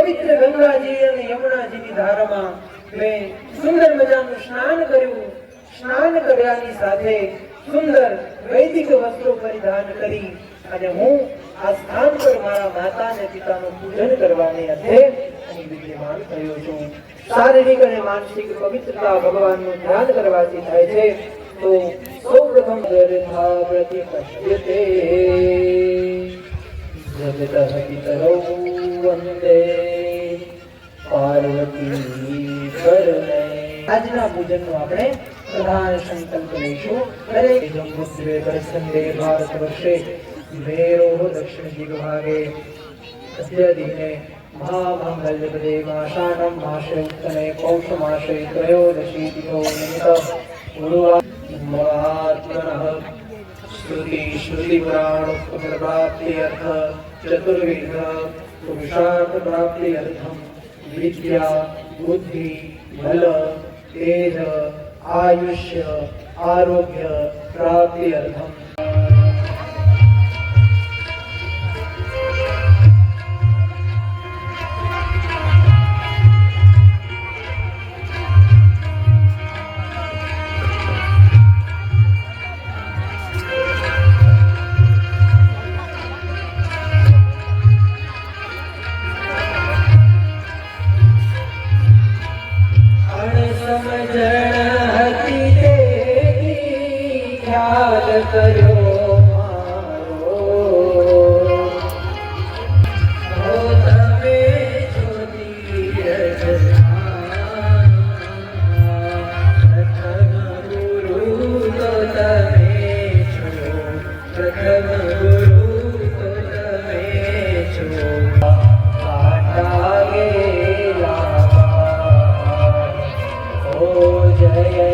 પવિત્ર ગંગાજી અને યમુનાજીની ધારામાં મેં સુંદર મજાનું સ્નાન કર્યું. સ્નાન કર્યાની સાથે સુંદર વૈદિક વસ્ત્રો પરિધાન કરી અને હું આ સ્થાન પર મારા માતા અને પિતાનું પૂજન કરવાને અર્થે અહીં વિદ્યમાન થયો છું. શારીરિક અને માનસિક પવિત્રતા ભગવાનનું ધ્યાન કરવાથી થાય છે. તો સૌપ્રથમ દર્થા પ્રતિપશ્યતે જગતઃ પિતરૌ વંદે પાર્વતી પરમે. આજના પૂજનનો આપણે પ્રધાન સંકલ્પ લઈશું. દરેક જંબુદ્વે પરિસંદે ભારત વર્ષે ભેરોહ દક્ષિણ દિગ્ભાગે અદ્ય દિને મહામંગલ્યપદે માસાનં માસે ઉત્તમે પૌષ માસે ત્રયોદશી તિથો નિમિત્તઃ ગુરુવાત્મનઃ શ્રુતિ પુરાણ પ્રાપ્તિ અર્થ ચતુર્વિધ પુરુષાર્થ પ્રાપ્તિ અર્થમ વિદ્યા બુદ્ધિ બલ તેજ આયુષ્ય આરોગ્ય પ્રાપ્તિ અર્થમ કર્યો મારો હો તમે જ્યોતિ પ્રથમ ગુરુ તો તમે છો. પ્રથમ ગુરુ તો તમે છો. કાંટા ગેલા ઓ જય જય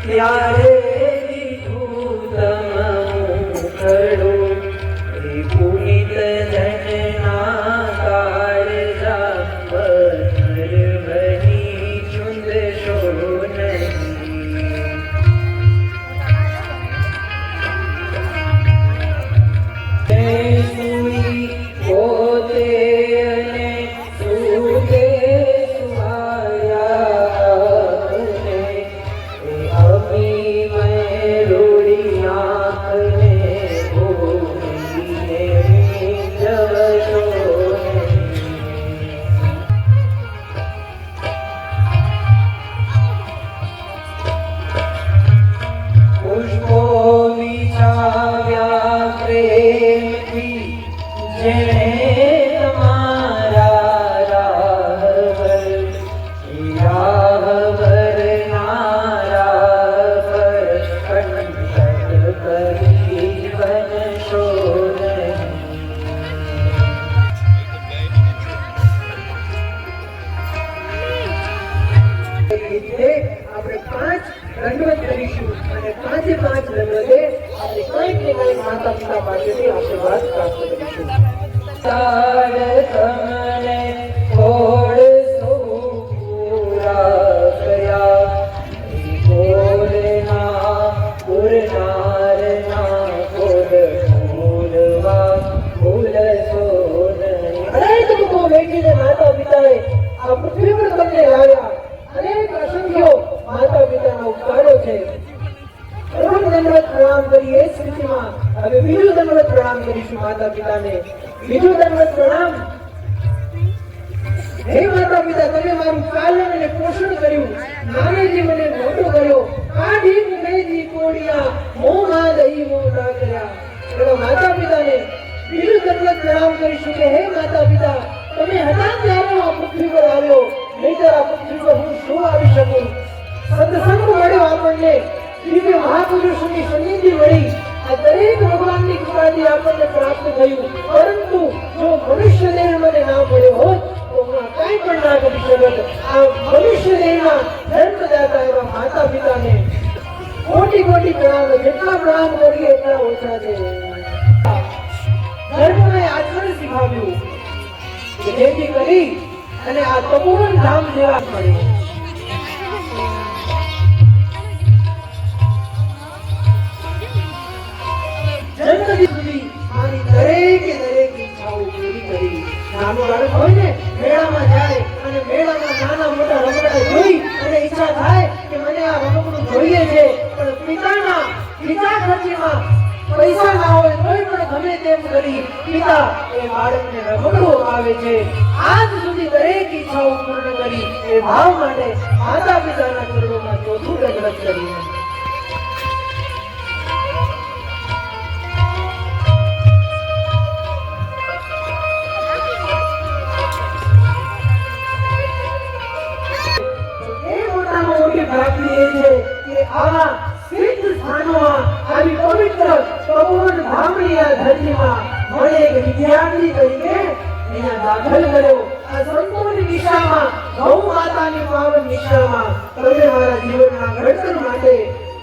ત્યારે દીધું તમું ખડું એ પુનિત જનના કાળજા પથ્થર બની ચૂંદશો નહીં. પોતે અને સુકે આપણે 5 દંડવત કરીશું અને 5 દંડવતે આપણે કંઈક ને કંઈક માતા પિતા પાસેથી આશીર્વાદ પ્રાપ્ત કરીશું. તમને થોડ પૂરા કર્યા બોલના પૂરનારના બોલ બોલવા બોલશો નહીં. અનેક લોકો બેઠીને માતા પિતાએ આ પૃથ્વી પર તમને લાવ્યા. અનેક અસંખ્યો માતા પિતાના ઉપકારો છે. પ્રથમ દંડવત પ્રણામ કરીએ સ્થિતિમાં હવે બીજું દંડવત પ્રણામ કરીશું માતા પિતાને. બીજું દંડવત પ્રણામ. હે માતા પિતા, તમે મારું પાલન અને પોષણ કર્યું. નાનેથી મને મોટો કર્યો. કાઢી મેજી કોડિયા મોંમાં દહીં મોટા કર્યા. એવા માતા પિતાને બીજું દંડવત પ્રણામ કરીશું કે હે માતા પિતા, તમે હતા ત્યારે આ પૃથ્વી પર આવ્યો, નહીંતર આ પૃથ્વી પર હું શું આવી શકું. સત્સંગ મળ્યો આપણને દિવ્ય મહાપુરુષોની સન્નિધિ મળી, આ દરેક ભગવાનની કૃપાથી આપણને પ્રાપ્ત થયું. પરંતુ જો મનુષ્ય દેહ મને ના મળ્યો હોત તો હું કાંઈ પણ ના કરી શકત. આ મનુષ્ય દેહના જન્મદાતા એવા માતા પિતાને કોટી કોટી પ્રણામ. જેટલા પ્રણામ કરીએ એટલા ઓછા છે. ધર્મને આચરણ શીખવ્યું કે જેથી કરી અને આ તપોવન ધામ જેવા મળે. જન્મથી સુધી મારી દરેક ઈચ્છાઓ પૂરી કરી. નાનું બાળક હોય ને, મેળામાં જાય અને મેળામાં નાના મોટા રમકડા જોઈ અને ઈચ્છા થાય કે મને આ રમકડું જોઈએ છે, પણ પિતાના ખીચા ખર્ચીમાં પૈસા ના હોય તોય પણ ગમે તેમ કરી પિતા એ બાળકને રમકડું અપાવે છે. આજ સુધી દરેક ઈચ્છાઓ પૂર્ણ કરી એ ભાવ માટે માતા પિતાના ચરણોમાં ચોથું દંડવત કરીને પ્રાપ્તિ એ છે કે આવા સિદ્ધ સ્થાનોમાં, આવી પવિત્ર તપોવન ધામની આ ધરતીમાં મને એક વિદ્યાર્થી તરીકે અહીંયા દાખલ કર્યો. આ સંતોની નિશામાં, ગૌ માતાની પાવન નિશામાં તમે મારા જીવનના ઘડતર માટે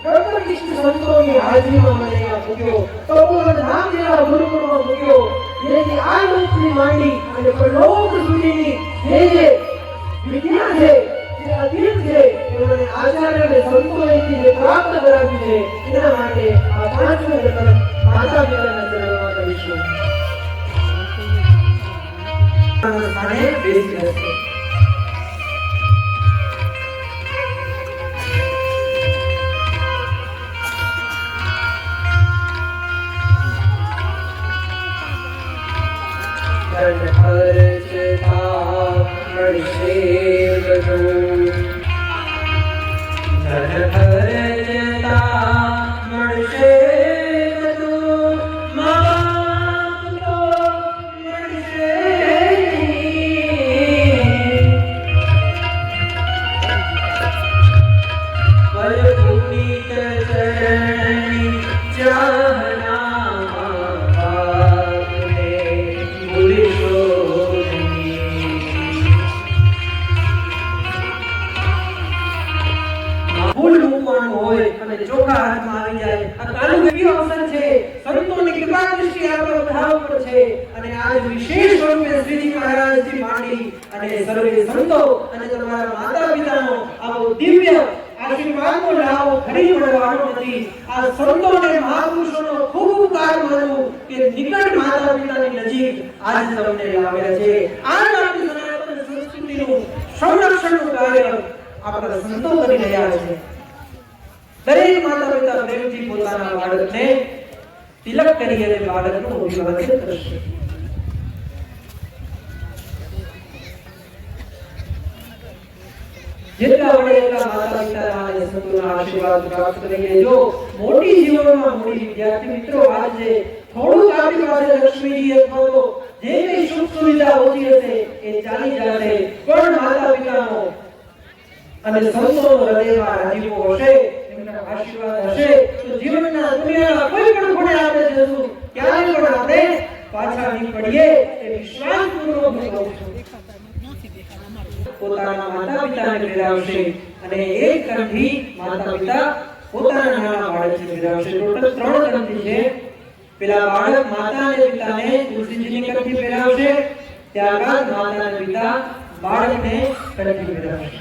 કર્મનિષ્ઠ સંતોની હાજરીમાં મને અહીંયા મૂક્યો. તપોવન ધામ જેવા ગુરુકુળમાં મૂક્યો, જેથી આ લોકની માંડી અને પરલોક સુધીની જે વિદ્યા છે, જે અધીન છે, મને આચાર્ય અને સંતોએથી જે પ્રાપ્ત કરાવ્યું છે, એના માટે આ પાંચમો જન્મ માતા પિતાના ચરણોમાં કરીશું. સ્થાને બેસી રહેશે. દરેક માતા પિતા પ્રેમથી પોતાના બાળકને તિલક કરી અને બાળકનું અભિવાદન કરશે. જેટલા વડે એટલા માતા પિતાના અને સંતોના આશીર્વાદ પ્રાપ્ત કરીએ. જો મોટી જીવનમાં મોટી વિદ્યાર્થી મિત્રો, આજે થોડુંક આપણી પાસે લક્ષ્મીજી અથવા તો જે કઈ સુખ સુવિધા ઓછી હશે એ ચાલી જશે, પણ માતા પિતાનો અને સંતોનો હૃદયમાં રાજીપો હશે, એમના આશીર્વાદ હશે, તો જીવનના દુનિયાના કોઈ પણ ખૂણે આપણે જશું ક્યારે પણ આપણે પાછા નહીં પડીએ એ વિશ્વાસપૂર્વક હું કહું છું. પોતાના માતા પિતાને બિરાવશે અને એક કંઠી માતા પિતા પોતાના નાના બાળકને બિરાવશે. ટોટલ 3 કંઠી છે. પેલા બાળક માતા અને પિતાને તુલસીજીની કંઠી બિરાવશે, ત્યારબાદ માતા અને પિતા બાળકને કંઠી બિરાવશે.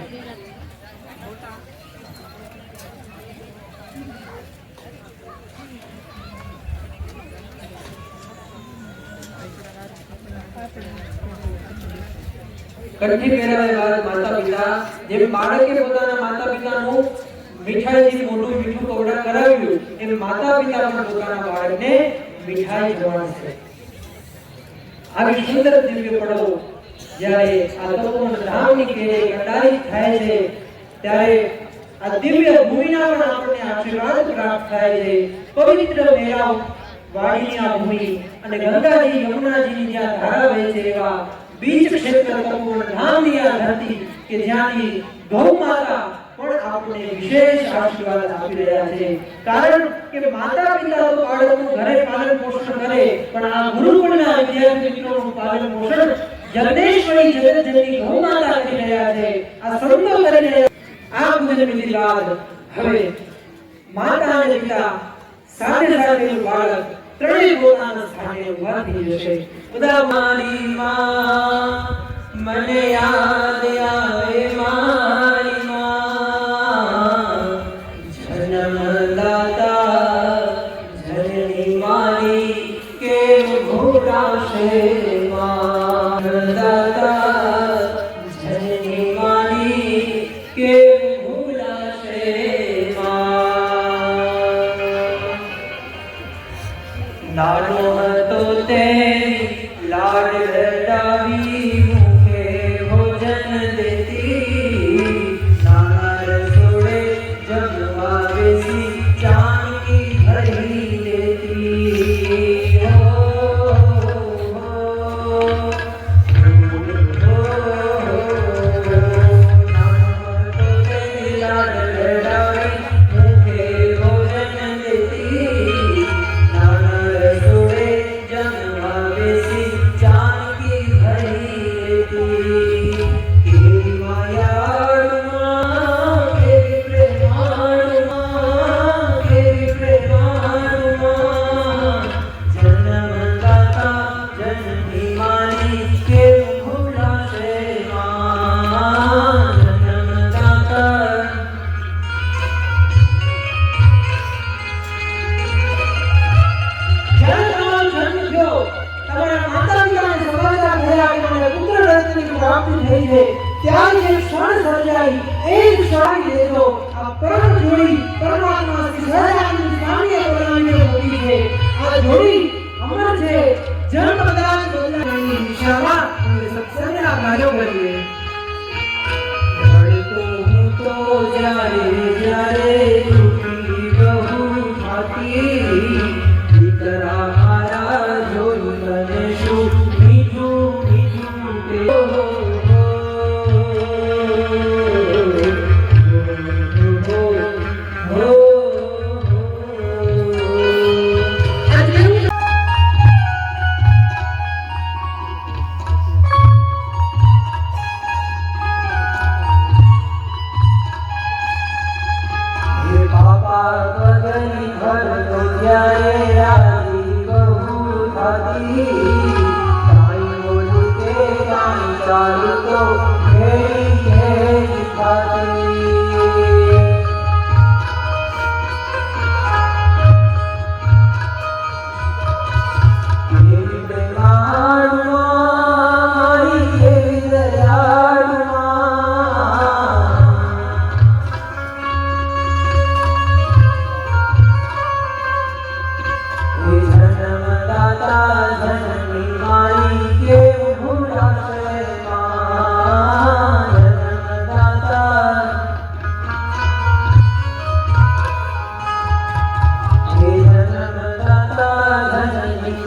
કંઠી પહેરાવ્યા બાદ માતા પિતા, જેમ બાળકે પોતાના માતા પિતાનું મીઠાઈથી મોટું મીઠું કવડા કરાવ્યું, એમ માતા પિતા પણ પોતાના બાળકને મીઠાઈ ખવડાવશે. આવી સુંદર દિવ્ય પળો જ્યારે આ તપોવન ધામની કેળે કંડારિત થાય છે, ત્યારે આ દિવ્ય ભૂમિના પણ આપણને આશીર્વાદ પ્રાપ્ત થાય છે. પવિત્ર મેળાઓ વાડીની આ ભૂમિ અને ગંગાજી યમુનાજીની જ્યાં ધારા વહે છે એવા બીજ ક્ષેત્ર તપોવન ધામની આ ધરતી કે જ્યાંથી ગૌ માતા પણ આપણે વિશેષ આશીર્વાદ આપી રહ્યા છે કારણ કે માતા પિતા તો બાળકનું ઘરે પાલન પોષણ કરે પણ આ ગુરુકુળના વિદ્યાર્થી મિત્રોનું પાલન પોષણ જગદેશ્વરી જગતજનની ગૌ માતા કરી રહ્યા છે આ સંતો કરી રહ્યા આ પૂજન વિધિ બાદ હવે માતા અને પિતા સાથે સાથે બાળક ત્રણેય પોતાના સ્થાને ઊભા થઈ જશે બધા મારી માં મને યાદ આવે મારી માં જન્મદાતા જનની મારી કેમ ભૂલાશે માં દાતા જનની મારી કેમ ભૂલાશે માં નાનો હતો તે લાડ લડાવી મુખે ભોજન દેતી નાના રસોડે જમવા બેસી જાનકી ભરી દેતી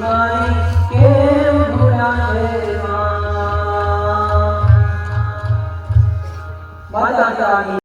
Hare